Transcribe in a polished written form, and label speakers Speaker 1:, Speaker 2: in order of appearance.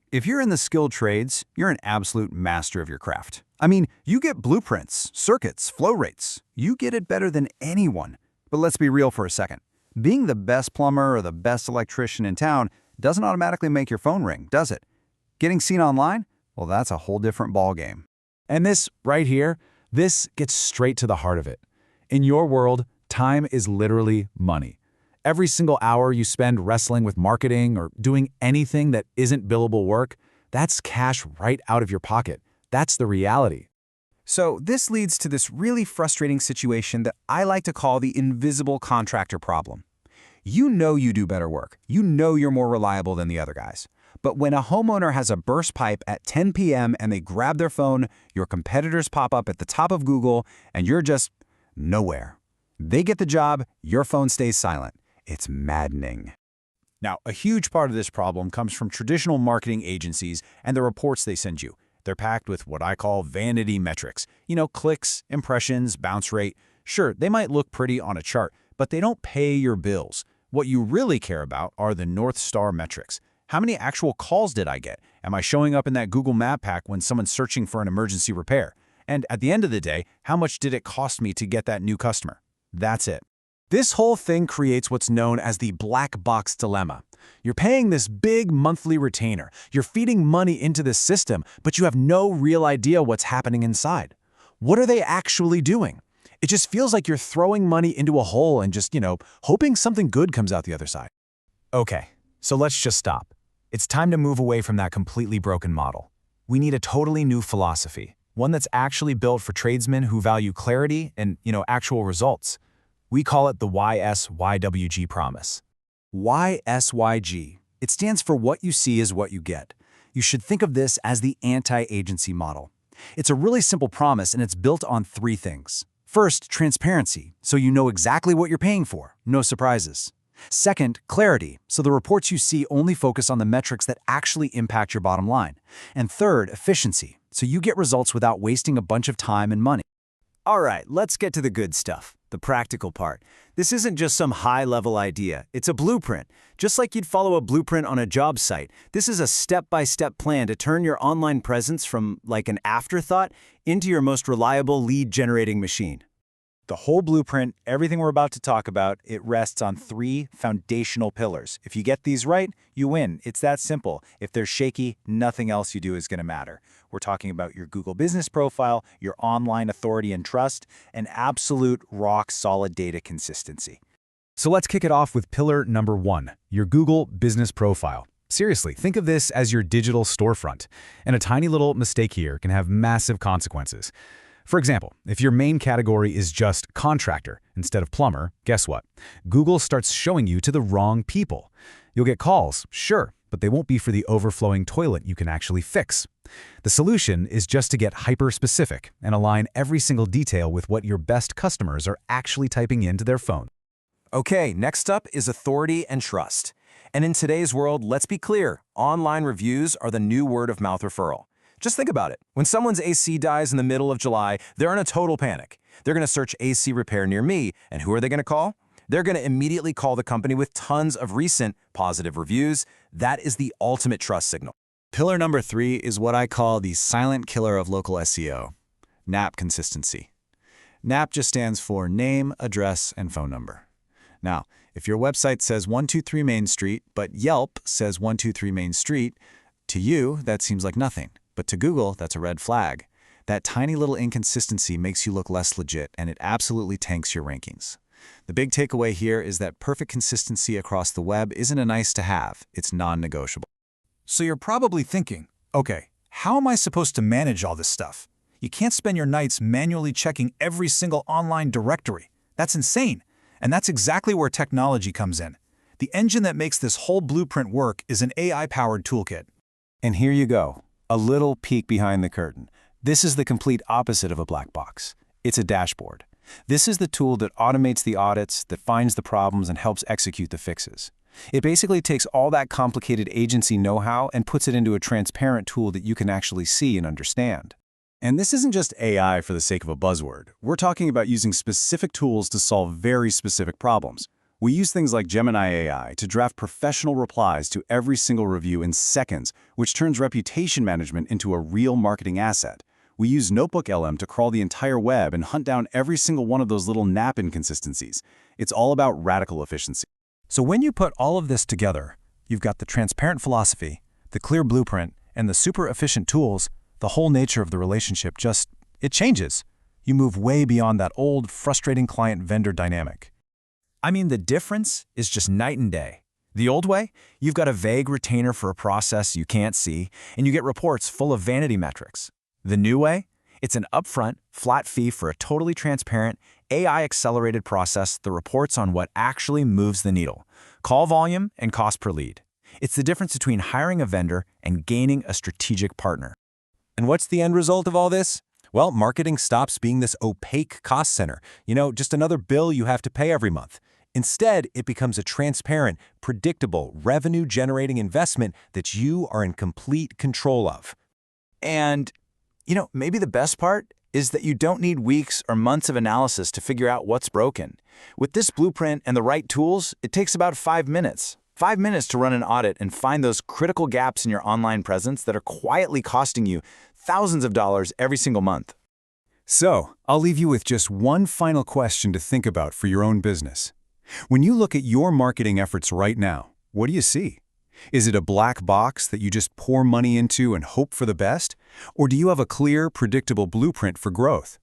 Speaker 1: If you're in the skilled trades, you're an absolute master of your craft. I mean, you get blueprints, circuits, flow rates. You get it better than anyone. But let's be real for a second. Being the best plumber or the best electrician in town doesn't automatically make your phone ring, does it? Getting seen online? Well, that's a whole different ballgame.
Speaker 2: And this right here, this gets straight to the heart of it. In your world, time is literally money. Every single hour you spend wrestling with marketing or doing anything that isn't billable work, that's cash right out of your pocket. That's the reality.
Speaker 3: So this leads to this really frustrating situation that I like to call the invisible contractor problem. You know you do better work. You know you're more reliable than the other guys. But when a homeowner has a burst pipe at 10 p.m. and they grab their phone, your competitors pop up at the top of Google, and you're just nowhere. They get the job, your phone stays silent. It's maddening.
Speaker 2: Now, a huge part of this problem comes from traditional marketing agencies and the reports they send you. They're packed with what I call vanity metrics. Clicks, impressions, bounce rate. Sure, they might look pretty on a chart, but they don't pay your bills. What you really care about are the North Star metrics. How many actual calls did I get? Am I showing up in that Google Map pack when someone's searching for an emergency repair? And at the end of the day, how much did it cost me to get that new customer? That's it. This whole thing creates what's known as the black box dilemma. You're paying this big monthly retainer. You're feeding money into this system, but you have no real idea what's happening inside. What are they actually doing? It just feels like you're throwing money into a hole and just, hoping something good comes out the other side. Okay, so let's just stop. It's time to move away from that completely broken model. We need a totally new philosophy, one that's actually built for tradesmen who value clarity and, actual results. We call it the WYSIWG Promise.
Speaker 1: WYSYG. It stands for what you see is what you get. You should think of this as the anti-agency model. It's a really simple promise, and it's built on 3 things. First, transparency, so you know exactly what you're paying for, no surprises. Second, clarity, so the reports you see only focus on the metrics that actually impact your bottom line. And third, efficiency, so you get results without wasting a bunch of time and money.
Speaker 3: All right, let's get to the good stuff, the practical part. This isn't just some high-level idea. It's a blueprint. Just like you'd follow a blueprint on a job site, this is a step-by-step plan to turn your online presence from like an afterthought into your most reliable lead-generating machine.
Speaker 2: The whole blueprint, everything we're about to talk about, it rests on 3 foundational pillars. If you get these right, you win. It's that simple. If they're shaky, nothing else you do is going to matter. We're talking about your Google business profile, your online authority and trust, and absolute rock-solid data consistency. So let's kick it off with pillar number 1, your Google business profile. Seriously, think of this as your digital storefront, and a tiny little mistake here can have massive consequences. For example, if your main category is just contractor instead of plumber, guess what? Google starts showing you to the wrong people. You'll get calls, sure, but they won't be for the overflowing toilet you can actually fix. The solution is just to get hyper-specific and align every single detail with what your best customers are actually typing into their phone.
Speaker 3: Okay, next up is authority and trust. And in today's world, let's be clear, online reviews are the new word-of-mouth referral. Just think about it. When someone's AC dies in the middle of July, they're in a total panic. They're going to search AC repair near me, and who are they going to call? They're going to immediately call the company with tons of recent positive reviews. That is the ultimate trust signal.
Speaker 1: Pillar number 3 is what I call the silent killer of local SEO, NAP consistency. NAP just stands for name, address, and phone number. Now, if your website says 123 Main Street, but Yelp says 123 Main Street, to you, that seems like nothing. But to Google, that's a red flag. That tiny little inconsistency makes you look less legit, and it absolutely tanks your rankings. The big takeaway here is that perfect consistency across the web isn't a nice to have, it's non-negotiable.
Speaker 4: So you're probably thinking, okay, how am I supposed to manage all this stuff? You can't spend your nights manually checking every single online directory. That's insane. And that's exactly where technology comes in. The engine that makes this whole blueprint work is an AI-powered toolkit.
Speaker 3: And here you go. A little peek behind the curtain. This is the complete opposite of a black box. It's a dashboard. This is the tool that automates the audits, that finds the problems, and helps execute the fixes. It basically takes all that complicated agency know-how and puts it into a transparent tool that you can actually see and understand.
Speaker 1: And this isn't just AI for the sake of a buzzword. We're talking about using specific tools to solve very specific problems.
Speaker 2: We use things like Gemini AI to draft professional replies to every single review in seconds, which turns reputation management into a real marketing asset. We use Notebook LM to crawl the entire web and hunt down every single one of those little NAP inconsistencies. It's all about radical efficiency.
Speaker 4: So when you put all of this together, you've got the transparent philosophy, the clear blueprint, and the super efficient tools. The whole nature of the relationship it changes. You move way beyond that old, frustrating client-vendor dynamic.
Speaker 3: I mean, the difference is just night and day. The old way, you've got a vague retainer for a process you can't see, and you get reports full of vanity metrics. The new way, it's an upfront, flat fee for a totally transparent, AI-accelerated process that reports on what actually moves the needle: call volume and cost per lead. It's the difference between hiring a vendor and gaining a strategic partner.
Speaker 2: And what's the end result of all this? Well, marketing stops being this opaque cost center, just another bill you have to pay every month. Instead, it becomes a transparent, predictable, revenue-generating investment that you are in complete control of.
Speaker 3: And, maybe the best part is that you don't need weeks or months of analysis to figure out what's broken. With this blueprint and the right tools, it takes about 5 minutes. 5 minutes to run an audit and find those critical gaps in your online presence that are quietly costing you thousands of dollars every single month.
Speaker 2: So, I'll leave you with just one final question to think about for your own business. When you look at your marketing efforts right now, what do you see? Is it a black box that you just pour money into and hope for the best? Or do you have a clear, predictable blueprint for growth?